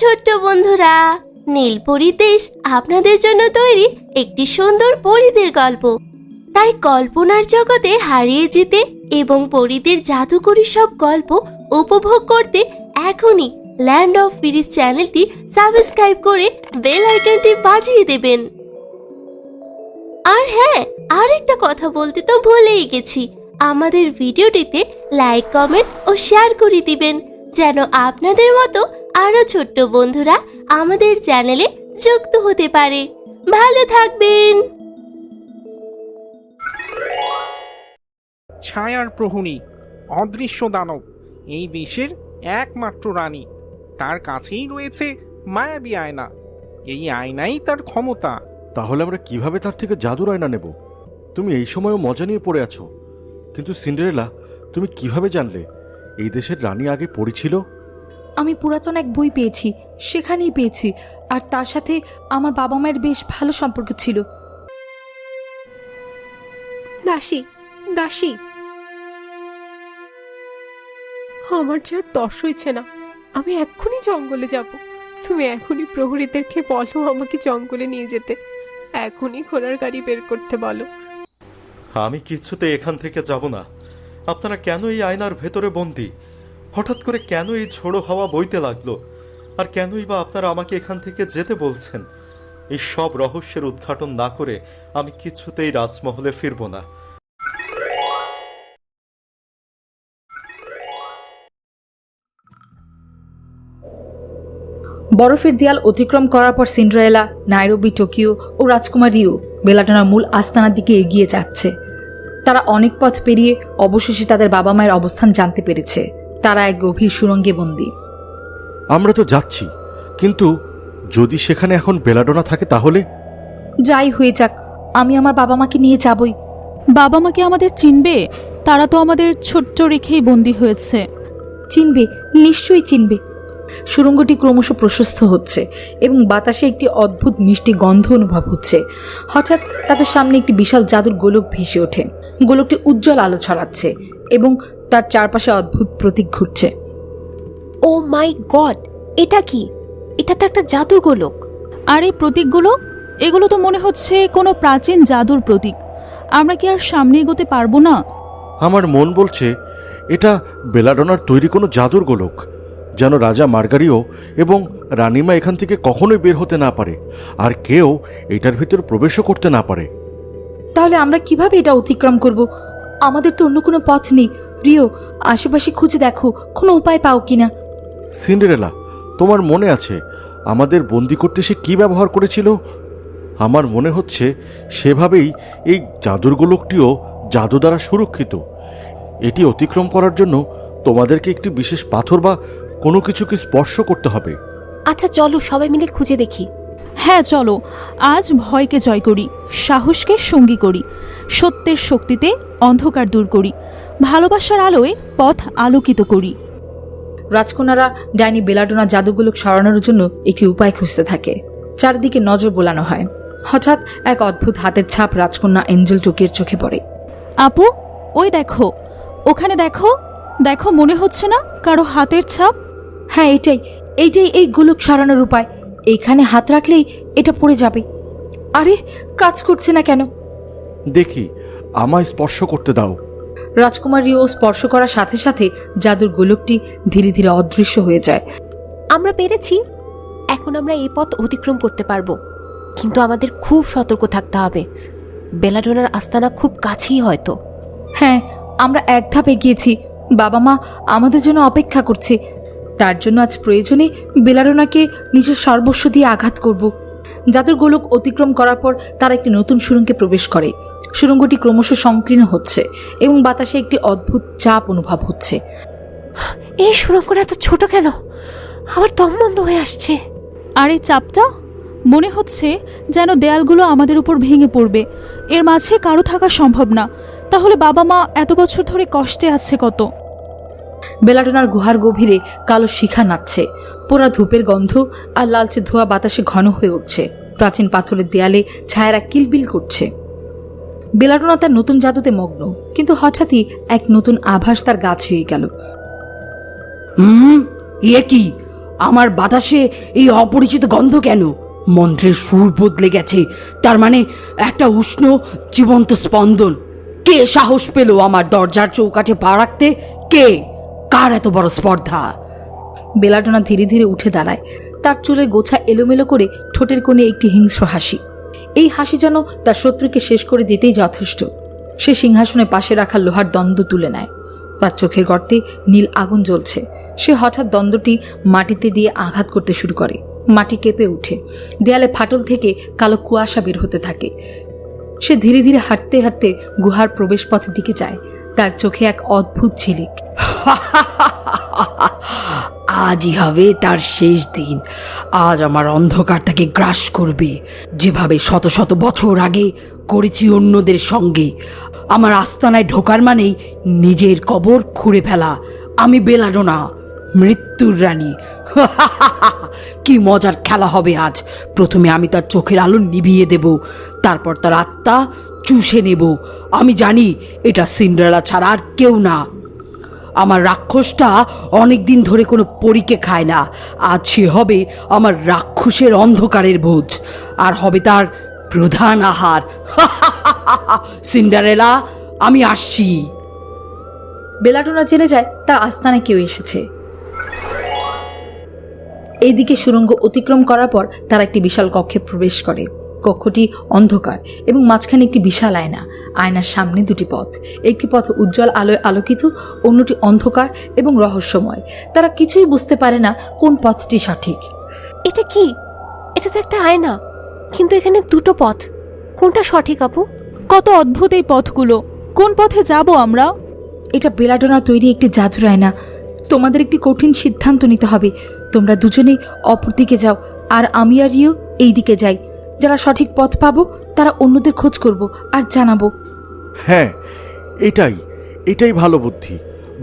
ছোট্ট বন্ধুরা, নীলপরি দেশ আপনাদের জন্য তৈরি একটি সুন্দর পরীদের গল্প। তাই কল্পনার জগতে হারিয়ে যেতে এবং পরীদের জাদুকরী সব গল্প উপভোগ করতে এখনই ল্যান্ড অফ ফেরিজ চ্যানেলটি সাবস্ক্রাইব করে বেল আইকনটি বাজিয়ে দেবেন। আর হ্যাঁ, আরেকটা কথা বলতে তো ভুলেই গেছি, আমাদের ভিডিওটিতে লাইক, কমেন্ট ও শেয়ার করে দিবেন, যেন আপনাদের মতো আরো ছোট্ট বন্ধুরা আমাদের চ্যানেলে যুক্ত হতে পারে। ভালো থাকবেন। ছায়ার প্রহরী, অদৃশ্য দানব, এই দেশের একমাত্র রানী। তার কাছেই রয়েছে মায়াবী আয়না। এই আয়নাই তার ক্ষমতা। তাহলে আমরা কিভাবে তার থেকে জাদুর আয়না নেব? তুমি এই সময়ও মজা নিয়ে পড়ে আছো, কিন্তু সিন্ডারেলা, তুমি কিভাবে জানলে এই দেশের রানী আগে পড়েছিল? আমি পুরাতন এক বই পেয়েছি, সেখানেই পেয়েছি। আর তার সাথে আমার বাবা মায়ের বেশ ভালো সম্পর্ক ছিল। দাসী, দাসী, আমার যে আর তর্স হয়েছে না। আমি এক্ষুনি জঙ্গলে যাব। তুমি এখনই প্রহরীদেরকে বলো আমাকে জঙ্গলে নিয়ে যেতে। এখনই ঘোড়ার গাড়ি বের করতে বলো। আমি কিছুতে এখান থেকে যাব না। আপনারা কেন এই আয়নার ভেতরে বন্দি? হঠাৎ করে কেন এই ঝোড়ো হাওয়া বইতে লাগলো? আর কেনই বা আপনারা আমাকে এখান থেকে যেতে বলছেন? এই সব রহস্যের উদ্ঘাটন না করে আমি কিছুতেই রাজমহলে ফিরব না। বরফের দেয়াল অতিক্রম করার পর সিন্ডারেলা নাইরোবি, টোকিও ও রাজকুমার রিও বেলাটোনার মূল আস্তানার দিকে এগিয়ে যাচ্ছে। তারা অনেক পথ পেরিয়ে অবশেষে তাদের বাবা মায়ের অবস্থান জানতে পেরেছে। তারা এক গভীর সুড়ঙ্গে বন্দী। আমরা তো যাচ্ছি, কিন্তু যদি সেখানে এখন বেলাডোনা থাকে তাহলে? যাই হয়ে যাক, আমি আমার বাবা মাকে নিয়ে যাবই। বাবা মাকে আমাদের চিনবে? তারা তো আমাদের ছোট্ট রেখেই বন্দী হয়েছে। চিনবে, নিশ্চয়ই চিনবে। সুড়ঙ্গটি ক্রমশ প্রশস্ত হচ্ছে এবং বাতাসে একটি অদ্ভুত মিষ্টি গন্ধ অনুভব হচ্ছে। হঠাৎ তাদের সামনে একটি বিশাল জাদুর গোলক ভেসে ওঠে। গোলকটি উজ্জ্বল আলো ছড়াচ্ছে এবং তার চারপাশে অদ্ভুত প্রতীক ঘুরছে। ও মাই গড, এটা কি? এটা তো একটা জাদুর গোলক। আর এই প্রতীকগুলো, এগুলো তো মনে হচ্ছে কোনো প্রাচীন জাদুর প্রতীক। আমরা কি আর সামনে এগোতে পারবো না? আমার মন বলছে এটা বেলাডোনার তৈরি কোনো জাদুর গোলক, যেন রাজা মার্গারিও এবং রানীমা এখান থেকে কখনোই বের হতে না পারে, আর কেউ এটার ভিতর প্রবেশও করতে না পারে। তাহলে আমরা কিভাবে এটা অতিক্রম করব? আমাদের তো অন্য কোনো পথ নেই। রিও, আশেপাশে খুঁজে দেখো, কোনো উপায় পাও কিনা। সিন্ডারেলা, তোমার মনে আছে আমাদের বন্দি করতে সে কি ব্যবহার করেছিল? আমার মনে হচ্ছে সেভাবেই এই জাদুর গোলকটিও জাদু দ্বারা সুরক্ষিত। এটি অতিক্রম করার জন্য তোমাদেরকে একটি বিশেষ পাথর বা কোনো কিছুকে স্পর্শ করতে হবে। আচ্ছা চলো সবাই মিলে খুঁজে দেখি। হ্যাঁ চলো, আজ ভয়কে জয় করি, সাহসকে সঙ্গী করি, সত্যের শক্তিতে অন্ধকার দূর করি, ভালোবাসার আলোয় পথ আলোকিত করি। রাজকন্যারা ডাইনি বেলাডোনা জাদুগোলক সরানোর জন্য একটি উপায় খুঁজতে থাকে। চারিদিকে নজর বোলানো হয়। হঠাৎ এক অদ্ভুত হাতের ছাপ রাজকন্যা এঞ্জেল টোকির চোখে পড়ে। আপু, ওই দেখো, ওখানে দেখো দেখো, মনে হচ্ছে না কারো হাতের ছাপ? হ্যাঁ, এইটাই এইটাই এই গোলক সরানোর উপায়। এইখানে হাত রাখলেই এটা পড়ে যাবে। আরে, কাজ করছে না কেন? দেখি, আমায় স্পর্শ করতে দাও। রাজকুমার রিও স্পর্শ করার সাথে সাথে জাদুর গোলকটি ধীরে ধীরে অদৃশ্য হয়ে যায়। আমরা পেরেছি। এখন আমরা এই পথ অতিক্রম করতে পারবো, কিন্তু আমাদের খুব সতর্ক থাকতে হবে। বেলাডোনার আস্তানা খুব কাছেই হয়তো। হ্যাঁ, আমরা এক ধাপ এগিয়েছি। বাবা মা আমাদের জন্য অপেক্ষা করছে। তার জন্য আজ প্রয়োজনে বেলাডোনাকে নিজের সর্বস্ব দিয়ে আঘাত করব। জাদুর গোলক অতিক্রম করার পর তারা একটি নতুন সুড়ঙ্গে প্রবেশ করে। সুড়ঙ্গটি ক্রমশ সংকীর্ণ হচ্ছে এবং বাতাসে একটি অদ্ভুত চাপ অনুভব হচ্ছে। এই সুড়ঙ্গটা এত ছোট কেন? আমার দম বন্ধ হয়ে আসছে। আর এই চাপটা, মনে হচ্ছে যেন দেয়ালগুলো আমাদের উপর ভেঙে পড়বে। এর মাঝে কারো থাকা সম্ভব না। তাহলে বাবা মা এত বছর ধরে কষ্টে আছে কত? বেলাডোনার গুহার গভীরে কালো শিখা নাচছে। পোড়া ধূপের গন্ধ আর লালচে ধোঁয়া বাতাসে ঘন হয়ে উঠছে। প্রাচীন পাথরের দেয়ালে ছায়ারা কিলবিল করছে। বেলাডোনা তার নতুন জাদুতে মগ্ন, কিন্তু হঠাৎই এক নতুন আভাস তার গা ছুঁয়ে গেল। এ কি? আমার বাতাসে এই অপরিচিত গন্ধ কেন? মন্ত্রের সুর বদলে গেছে, তার মানে একটা উষ্ণ জীবন্ত স্পন্দন। কে সাহস পেল আমার দরজার চৌকাঠে পা রাখতে? কে? কার এত বড় স্পর্ধা? বেলাডোনা ধীরে ধীরে উঠে দাঁড়ায়, তার চুলের গোছা এলোমেলো করে ঠোঁটের কোণে একটি হিংস্র হাসি। এই হাসি যেন তার শত্রুকে শেষ করে দিতেই যথেষ্ট। সে সিংহাসনে পাশে রাখা লোহার দণ্ড তুলে নেয়। তার চোখের গর্তে নীল আগুন জ্বলছে। সে হঠাৎ দণ্ডটি মাটিতে দিয়ে আঘাত করতে শুরু করে। মাটি কেঁপে উঠে, দেয়ালে ফাটল থেকে কালো কুয়াশা বের হতে থাকে। সে ধীরে ধীরে হাঁটতে হাঁটতে গুহার প্রবেশপথের দিকে যায়। তার চোখে এক অদ্ভুত ঝিলিক। আজই হবে তার শেষ দিন। আজ আমার অন্ধকার তাকে গ্রাস করবে, যেভাবে শত শত বছর আগে করেছি অন্যদের সঙ্গে। আমার আস্তানায় ঢোকার মানেই নিজের কবর খুঁড়ে ফেলা। আমি বেলাডোনা, মৃত্যুর রানী। কি মজার খেলা হবে আজ। প্রথমে আমি তার চোখের আলো নিভিয়ে দেব, তারপর তার আত্মা চুষে নেব। আমি জানি এটা সিন্ডারেলা ছাড়া আর কেউ না। আমার রাক্ষসটা অনেক দিন ধরে কোনো পরীকে খায় না। আজ সে হবে আমার রাক্ষসের অন্ধকারের ভোজ, আর হবে তার প্রধান আহার। সিন্ডারেলা, আমি আসছি। বেলাডোনা জেনে যায় তার আস্তানায় কেউ এসেছে। এইদিকে সুড়ঙ্গ অতিক্রম করার পর তারা একটি বিশাল কক্ষে প্রবেশ করে। কক্ষটি অন্ধকার এবং মাঝখানে একটি বিশাল আয়না। আয়নার সামনে দুটি পথ, একটি পথ উজ্জ্বল আলোয় আলোকিত, অন্যটি অন্ধকার এবং রহস্যময়। তারা কিছুই বুঝতে পারে না কোন পথটি সঠিক। এটা কি? এটা তো একটা আয়না, কিন্তু এখানে দুটো পথ। কোনটা সঠিক আপু? কত অদ্ভুত এই পথগুলো! কোন পথে যাব আমরা? এটা বেলাডোনা তৈরি একটি জাদুর আয়না। তোমাদের একটি কঠিন সিদ্ধান্ত নিতে হবে। তোমরা দুজনেই অপর দিকে যাও, আর আমি আর রিও এই দিকে যাই। যারা সঠিক পথ পাবো তারা অন্যদের খোঁজ করব আর জানাবো। হ্যাঁ, এটাই ভালো বুদ্ধি।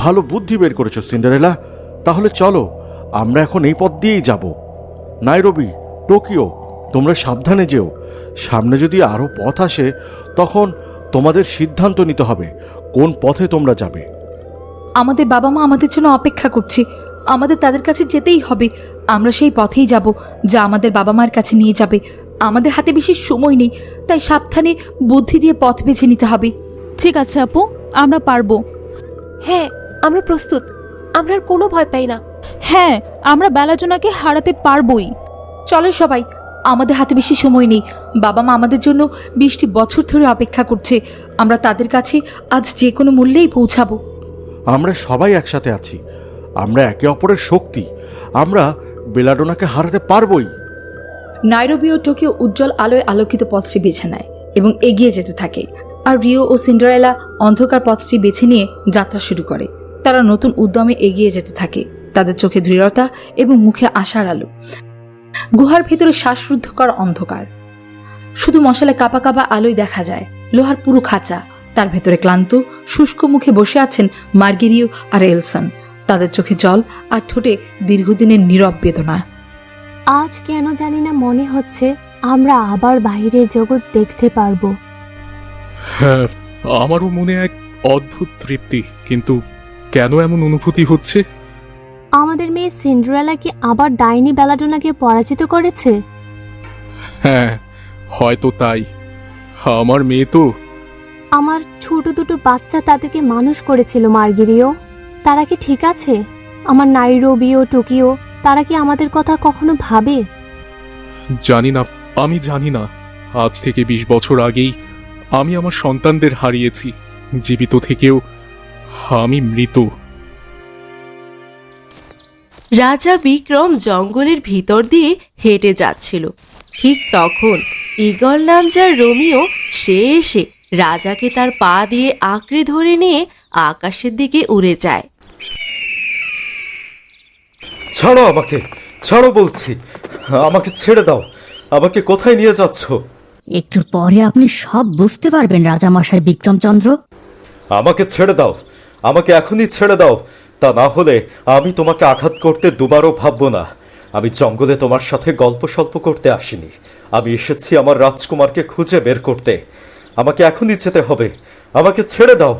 ভালো বুদ্ধি বের করেছো সিন্ডারেলা। তাহলে চলো, আমরা এখন এই পথ দিয়েই যাব। নাইরোবি, টোকিও, তোমরা সাবধানে যেও। সামনে যদি আরও পথ আসে, তখন তোমাদের সিদ্ধান্ত নিতে হবে কোন পথে তোমরা যাবে। আমাদের বাবা মা আমাদের জন্য অপেক্ষা করছে। আমাদের তাদের কাছে যেতেই হবে। আমরা সেই পথেই যাব যা আমাদের বাবা মার কাছে নিয়ে যাবে। আমাদের হাতে বেশি সময় নেই, তাই সাবধানে বুদ্ধি দিয়ে পথ বেছে নিতে হবে। ঠিক আছে আপু, আমরা পারবো। হ্যাঁ, আমরা প্রস্তুত। আমরা আর কোনো ভয় পাই না। হ্যাঁ, আমরা বেলাডোনাকে হারাতে পারবোই। চলো সবাই, আমাদের হাতে বেশি সময় নেই। বাবা মা আমাদের জন্য 20টি বছর ধরে অপেক্ষা করছে। আমরা তাদের কাছে আজ যে কোনো মূল্যেই পৌঁছাবো। আমরা সবাই একসাথে আছি। আমরা একে অপরের শক্তি। আমরা বেলাডোনাকে হারাতে পারবোই। নাইরোবি ও টোকিও উজ্জ্বল আলোয় আলোকিত পথটি বেছে নেয় এবং এগিয়ে যেতে থাকে, আর রিও ও সিন্ডারেলা অন্ধকার পথটি বেছে নিয়ে যাত্রা শুরু করে। তারা নতুন উদ্যমে এগিয়ে যেতে থাকে, তাদের চোখে দৃঢ়তা এবং মুখে আশার আলো। গুহার ভেতরে শ্বাসরুদ্ধকর অন্ধকার, শুধু মশালে কাপা কাপা আলোয় দেখা যায়। লোহার পুরো খাঁচা, তার ভেতরে ক্লান্ত শুষ্ক মুখে বসে আছেন মার্গেরিও আর এলসন। তাদের চোখে জল আর ঠোঁটে দীর্ঘদিনের নীরব বেদনা। আজ কেন জানি না মনে হচ্ছে আমরা আবার বাইরের জগৎ দেখতে পারবো। হ্যাঁ, আমারও মনে এক অদ্ভুত তৃপ্তি, কিন্তু কেন এমন অনুভূতি হচ্ছে? আমাদের মেয়ে সিন্ডারেলা কি আবার ডাইনি বেলাডোনাকে পরাজিত করেছে? হ্যাঁ, হয়তো তাই। আমার মেয়ে তো। আমার ছোট দুটো বাচ্চা তাদেরকে মানুষ করেছিল মার্গেরিও। তারা কি ঠিক আছে? আমার নাইরোবি ও টোকিও, তারা কি আমাদের কথা কখনো ভাবে? জানি না, আমি জানি না। আজ থেকে 20 বছর আগেই আমি আমার সন্তানদের হারিয়েছি। জীবিত থেকেও আমি মৃত। রাজা বিক্রম জঙ্গলের ভিতর দিয়ে হেঁটে যাচ্ছিল। ঠিক তখন ইগল নামজার রোমিও সে এসে রাজাকে তার পা দিয়ে আঁকড়ে ধরে নিয়ে আকাশের দিকে উড়ে যায়। ছাড়ো আমাকে, ছাড়ো বলছি। আমাকে ছেড়ে দাও। আমাকে কোথায় নিয়ে যাচ্ছ? একটু পরে আপনি সব বুঝতে পারবেন রাজামশাই বিক্রমচন্দ্র। আমাকে ছেড়ে দাও, আমাকে এখনই ছেড়ে দাও। তা না হলে আমি তোমাকে আঘাত করতে দুবারও ভাববো না। আমি জঙ্গলে তোমার সাথে গল্প সল্প করতে আসিনি। আমি এসেছি আমার রাজকুমারকে খুঁজে বের করতে। আমাকে এখনই যেতে হবে। আমাকে ছেড়ে দাও।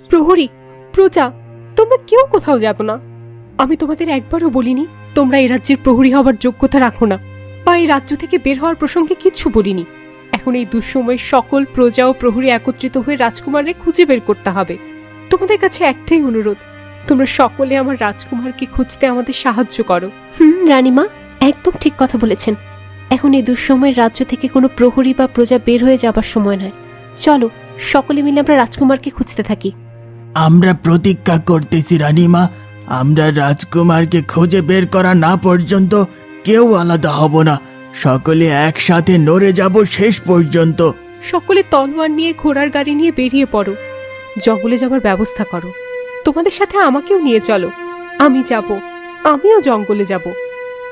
প্রহরী, প্রজা, তোমরা কেউ কোথাও যাবে না। আমি তোমাদের একবারও বলিনি তোমরা এই রাজ্যের প্রহরী হওয়ার যোগ্যতা রাখো না, বা এই রাজ্য থেকে বের হওয়ার প্রসঙ্গে কিচ্ছু বলিনি। এখন এই দুঃসময়ে সকল প্রজা ও প্রহরী একত্রিত হয়ে রাজকুমারকে খুঁজে বের করতে হবে। তোমাদের কাছে একটাই অনুরোধ, তোমরা সকলে আমার রাজকুমারকে খুঁজতে আমাদের সাহায্য করো। রানীমা একদম ঠিক কথা বলেছেন। এখন এই দুঃসময়ের রাজ্য থেকে কোনো প্রহরী বা প্রজা বের হয়ে যাবার সময় নয়। চলো সকলে মিলে আমরা রাজকুমারকে খুঁজতে থাকি। আমরা প্রতিজ্ঞা করতেছি রানীমা, আমরা রাজকুমারকে খুঁজে বের করা না পর্যন্ত কেউ আলাদা হব না। সকলে একসাথে নড়ে যাব শেষ পর্যন্ত। সকলে তলোয়ার নিয়ে ঘোড়ার গাড়ি নিয়ে বেরিয়ে পড়ো, জঙ্গলে যাবার ব্যবস্থা করো। তোমাদের সাথে আমাকেও নিয়ে চলো। আমি যাব, আমিও জঙ্গলে যাব,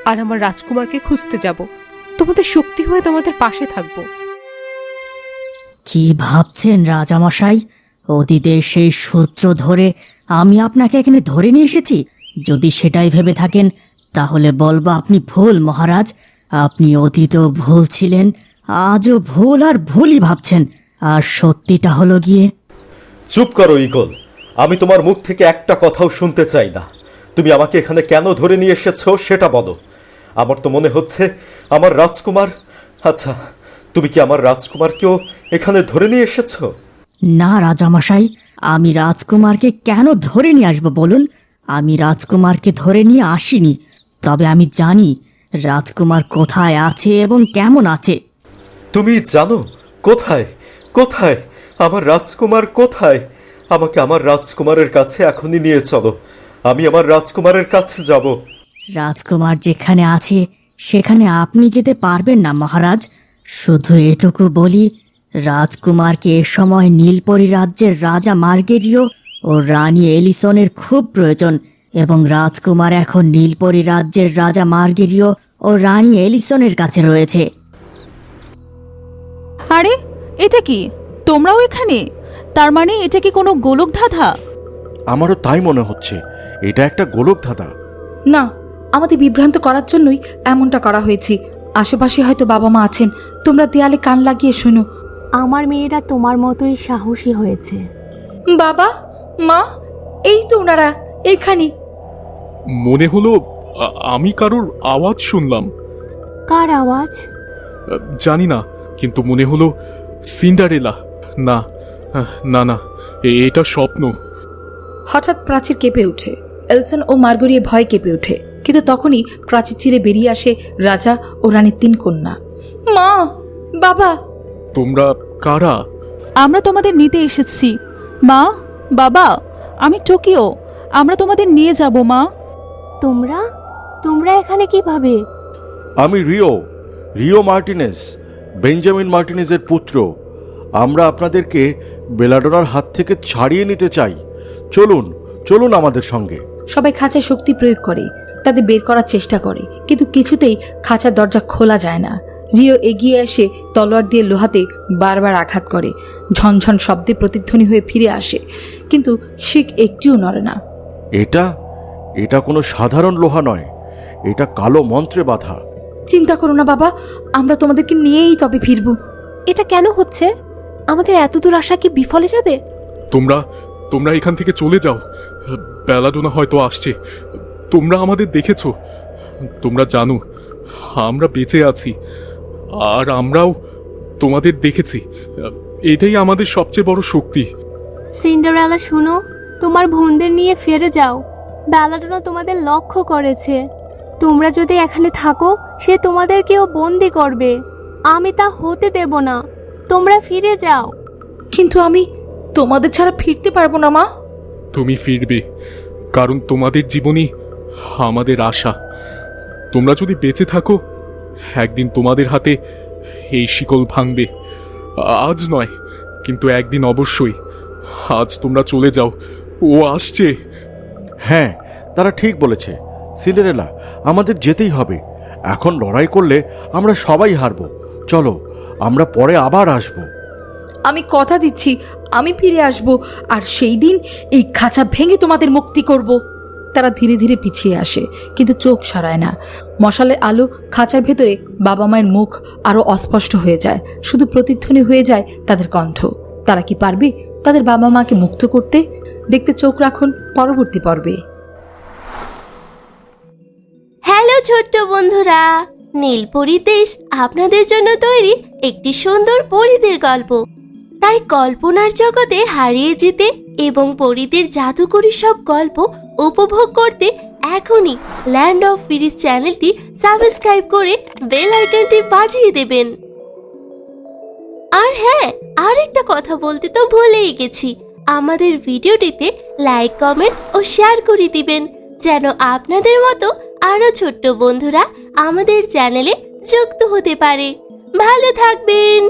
আর আমার রাজকুমারকে খুঁজতে যাব। তোমাদের শক্তি হয়ে তোমাদের পাশে থাকবো। কি ভাবছেন রাজামশাই? অতীতের সেই সূত্র ধরে আমি আপনাকে এখানে ধরে নিয়ে এসেছি? যদি সেটাই ভেবে থাকেন তাহলে বলবো আপনি ভুল মহারাজ। আপনি অতীতেও ভুল ছিলেন, আজও ভুল আর ভুলই ভাবছেন। আর সত্যিটা হলো গিয়ে। চুপ করো ইগল, আমি তোমার মুখ থেকে একটা কথাও শুনতে চাই না। তুমি আমাকে এখানে কেন ধরে নিয়ে এসেছো সেটা বলো। আমার তো মনে হচ্ছে আমার রাজকুমার। আচ্ছা, তুমি কি আমার রাজকুমারকেও এখানে ধরে নিয়ে এসেছো? না রাজামশাই, আমি রাজকুমারকে কেন ধরে নিয়ে আসবো বলুন? আমি রাজকুমারকে ধরে নিয়ে আসিনি, তবে আমি জানি রাজকুমার কোথায় আছে এবং কেমন আছে। তুমি জানো কোথায়? কোথায় আমার রাজকুমার? কোথায়? আমাকে আমার রাজকুমারের কাছে এখনই নিয়ে চলো। আমি আমার রাজকুমারের কাছে যাব। রাজকুমার যেখানে আছে সেখানে আপনি যেতে পারবেন না মহারাজ। শুধু এটুকু বলি, রাজকুমারকে এ সময় নীলপরি রাজ্যের রাজা মার্গেরিও ও রানী এলিসনের খুব প্রয়োজন, এবং রাজকুমার এখন নীলপরি রাজ্যের রাজা মার্গেরিও ও রানী এলিসনের কাছে রয়েছে। আরে এটা কি? তোমরাও এখানে? তার মানে এটা কি কোনো গোলক ধাঁধা? আমারও তাই মনে হচ্ছে, এটা একটা গোলক ধাঁধা। না, আমাদের বিভ্রান্ত করার জন্যই এমনটা করা হয়েছে। আশেপাশে হয়তো বাবা মা আছেন, তোমরা দেয়ালে কান লাগিয়ে শোনো। আমার মেয়েরা তোমার মতোই সাহসী হয়েছে। বাবা মা, এই তো ওনারা এখানে। মনে হলো আমি কারোর আওয়াজ শুনলাম। কার আওয়াজ? জানি না, কিন্তু মনে হলো সিন্ডারেলা। না না না, এটা স্বপ্ন। হঠাৎ প্রাচীর কেঁপে ওঠে। এলসন ও মার্গরিয়ে ভয় কেঁপে ওঠে, কিন্তু তখনই প্রাচীর চিরে বেরিয়ে আসে রাজা ও রানীর 3 কন্যা। মা, বাবা। তোমরা কারা? আমরা তোমাদের নিতে এসেছি। মা, বাবা, আমি টোকিও। আমরা তোমাদের নিয়ে যাব মা। তোমরা তোমরা এখানে কিভাবে? আমি রিও মার্টিনেজ, বেঞ্জামিন মার্টিনেজের পুত্র। আমরা আপনাদেরকে বেলাডোনার হাত থেকে ছাড়িয়ে নিতে চাই। চলুন চলুন আমাদের সঙ্গে। সবাই খাঁচায় শক্তি প্রয়োগ করে, তাদের বের করার চেষ্টা করে, কিন্তু কিছুতেই খাঁচার দরজা খোলা যায় না। রিও এগিয়ে এসে তলোয়ার দিয়ে লোহাতে বারবার আঘাত করে। ঝনঝন শব্দে প্রতিধ্বনি হয়ে ফিরে আসে, কিন্তু শিক একটিও নড়ে না। এটা কোনো সাধারণ লোহা নয়, এটা কালো মন্ত্রে বাঁধা। চিন্তা করো না বাবা, আমরা তোমাদেরকে নিয়েই তবে ফিরব। এটা কেন হচ্ছে? আমাদের এত দূর আসা কি বিফলে যাবে? তোমরা এখান থেকে চলে যাও। বেলাডোনা হয়তো আসছে। তোমরা আমাদের দেখেছো, তোমরা জানো আমরা বেঁচে আছি, আর আমরাও তোমাদের দেখেছি। এটাই আমাদের সবচেয়ে বড় শক্তি। সিন্ডারেলা শুনো, তোমার বোনদের নিয়ে ফিরে যাও। বেলাডোনা তোমাদের লক্ষ্য করেছে। তোমরা যদি এখানে থাকো সে তোমাদেরকেও বন্দি করবে। আমি তা হতে দেব না। তোমরা ফিরে যাও। কিন্তু আমি তোমাদের ছাড়া ফিরতে পারবো না মা। তুমি ফিরবে, কারণ তোমাদের জীবনই আমাদের আশা। তোমরা যদি বেঁচে থাকো, একদিন তোমাদের হাতে এই শিকল ভাঙবে। আজ নয়, কিন্তু একদিন অবশ্যই। আজ তোমরা চলে যাও, ও আসছে। হ্যাঁ, তারা ঠিক বলেছে সিন্ডারেলা, আমাদের যেতেই হবে। এখন লড়াই করলে আমরা সবাই হারব। চলো, আমরা পরে আবার আসব। আমি কথা দিচ্ছি, আমি ফিরে আসব, আর সেই দিন এই খাঁচা ভেঙে তোমাদের মুক্তি করব। তারা ধীরে ধীরে পিছিয়ে আসে, কিন্তু চোখ সরায় না। মশালের আলো খাঁচার ভেতরে বাবা মায়ের মুখ আরও অস্পষ্ট হয়ে যায়, শুধু প্রতিধ্বনি হয়ে যায় তাদের কণ্ঠ। তারা কি পারবে তাদের বাবা মাকে মুক্ত করতে? দেখতে চোখ রাখুন পরবর্তী পর্বে। হ্যালো ছোট্ট বন্ধুরা, নীলপরি দেশ আপনাদের জন্য তৈরি একটি সুন্দর পরীদের গল্প। তাই কল্পনার জগতে হারিয়ে যেতে এবং পরীদের জাদুকরী সব গল্প উপভোগ করতে এখনই ল্যান্ড অফ ফেরিজ চ্যানেলটি সাবস্ক্রাইব করে বেল আইকনটি বাজিয়ে দেবেন। আর হ্যাঁ, আরেকটা কথা বলতে তো ভুলেই গেছি, আমাদের ভিডিওটিতে লাইক, কমেন্ট ও শেয়ার করে দিবেন যেন আপনাদের মতো আরো ছোট্ট বন্ধুরা আমাদের চ্যানেলে যুক্ত হতে পারে। ভালো থাকবেন।